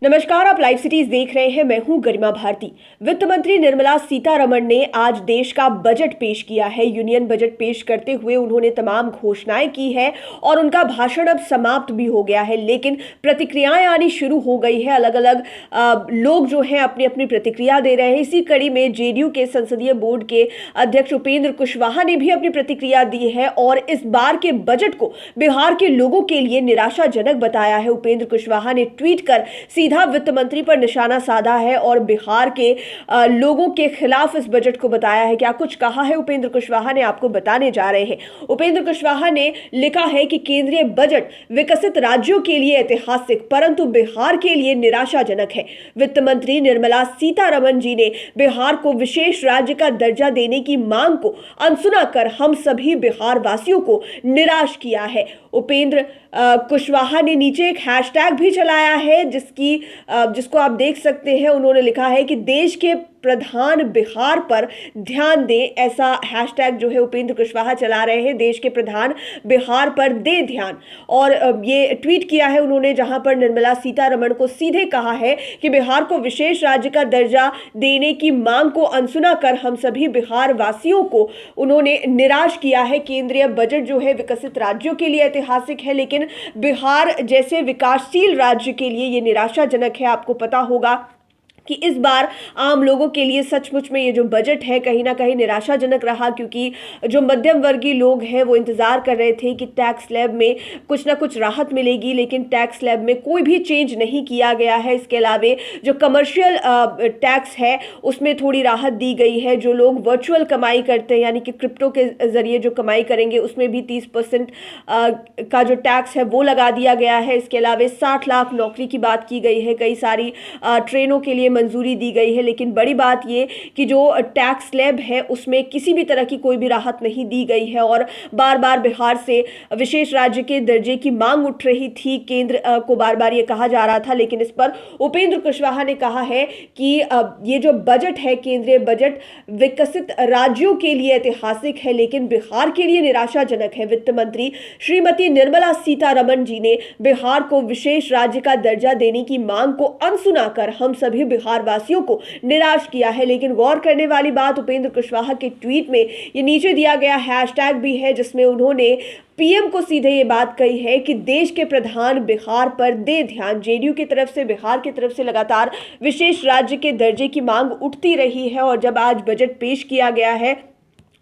नमस्कार, आप live cities देख रहे हैं। मैं हूं गरिमा भारती। वित्त मंत्री निर्मला सीतारमण ने आज देश का बजट पेश किया है। यूनियन बजट पेश करते हुए उन्होंने तमाम घोषणाएं की है और उनका भाषण अब समाप्त भी हो गया है, लेकिन प्रतिक्रियाएं आनी शुरू हो गई है। अलग अलग लोग जो हैं अपनी अपनी प्रतिक्रिया दे रहे हैं। इसी कड़ी में जेडीयू के संसदीय बोर्ड के अध्यक्ष उपेंद्र कुशवाहा ने भी अपनी प्रतिक्रिया दी है और इस बार के बजट को बिहार के लोगों के लिए निराशाजनक बताया है। उपेंद्र कुशवाहा ने ट्वीट कर सीधा वित्त मंत्री पर निशाना साधा है और बिहार के लोगों के खिलाफ इस बजट को बताया है। क्या कुछ कहा है उपेंद्र कुशवाहा ने, आपको बताने जा रहे हैं। उपेंद्र कुशवाहा ने लिखा है कि केंद्रीय बजट विकसित राज्यों के लिए ऐतिहासिक परंतु बिहार के लिए निराशाजनक है। वित्त मंत्री निर्मला सीतारमण जी ने बिहार को विशेष राज्य का दर्जा देने की मांग को अनसुना कर हम सभी बिहार वासियों को निराश किया है। उपेंद्र कुशवाहा ने नीचे एक हैशटैग भी चलाया है जिसको आप देख सकते हैं। उन्होंने लिखा है कि देश के प्रधान बिहार पर ध्यान दें। ऐसा हैशटैग जो है उपेंद्र कुशवाहा चला रहे हैं, देश के प्रधान बिहार पर दे ध्यान। और ये ट्वीट किया है उन्होंने, जहां पर निर्मला सीतारमण को सीधे कहा है कि बिहार को विशेष राज्य का दर्जा देने की मांग को अनसुना कर हम सभी बिहार वासियों को उन्होंने निराश किया है। केंद्रीय बजट जो है विकसित राज्यों के लिए ऐतिहासिक है, लेकिन बिहार जैसे विकासशील राज्य के लिए ये निराशाजनक है। आपको पता होगा कि इस बार आम लोगों के लिए सचमुच में ये जो बजट है कहीं ना कहीं निराशाजनक रहा, क्योंकि जो मध्यम वर्गीय लोग हैं वो इंतज़ार कर रहे थे कि टैक्स स्लैब में कुछ ना कुछ राहत मिलेगी, लेकिन टैक्स स्लैब में कोई भी चेंज नहीं किया गया है। इसके अलावा जो कमर्शियल टैक्स है उसमें थोड़ी राहत दी गई है। जो लोग वर्चुअल कमाई करते हैं यानी कि क्रिप्टो के ज़रिए जो कमाई करेंगे उसमें भी 30% का जो टैक्स है वो लगा दिया गया है। इसके अलावा 60 लाख नौकरी की बात की गई है। कई सारी ट्रेनों के लिए मंजूरी दी गई है, लेकिन बड़ी बात ये कि जो टैक्स स्लैब है उसमें किसी भी तरह की कोई भी राहत नहीं दी गई है और बार बार बिहार से विशेष राज्य के दर्जे की मांग उठ रही थी। केंद्र को बार बार ये कहा जा रहा था, लेकिन इस पर उपेंद्र कुशवाहा ने कहा है कि ये जो बजट है केंद्रीय बजट विकसित राज्यों के लिए ऐतिहासिक है, लेकिन बिहार के लिए निराशाजनक है। वित्त मंत्री श्रीमती निर्मला सीतारमण जी ने बिहार को विशेष राज्य का दर्जा देने की मांग को अनसुना कर हम सभी बिहार वासियों को निराश किया है। लेकिन गौर करने वाली बात, उपेंद्र कुशवाहा के ट्वीट में ये नीचे दिया गया हैशटैग भी है जिसमें उन्होंने पीएम को सीधे ये बात कही है कि देश के प्रधान बिहार पर दे ध्यान। जेडीयू की तरफ से बिहार की तरफ से लगातार विशेष राज्य के दर्जे की मांग उठती रही है और जब आज बजट पेश किया गया है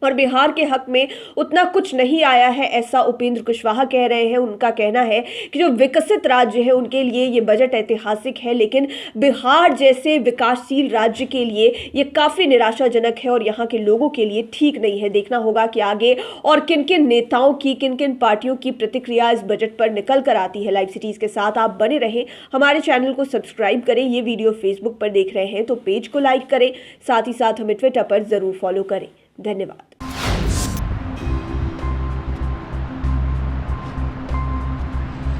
और बिहार के हक में उतना कुछ नहीं आया है, ऐसा उपेंद्र कुशवाहा कह रहे हैं। उनका कहना है कि जो विकसित राज्य है उनके लिए ये बजट ऐतिहासिक है, लेकिन बिहार जैसे विकासशील राज्य के लिए ये काफ़ी निराशाजनक है और यहाँ के लोगों के लिए ठीक नहीं है। देखना होगा कि आगे और किन किन नेताओं की, किन किन पार्टियों की प्रतिक्रिया इस बजट पर निकल कर आती है। लाइव सिटीज़ के साथ आप बने रहें, हमारे चैनल को सब्सक्राइब करें। ये वीडियो फेसबुक पर देख रहे हैं तो पेज को लाइक करें, साथ ही साथ हमें ट्विटर पर ज़रूर फॉलो करें। धन्यवाद।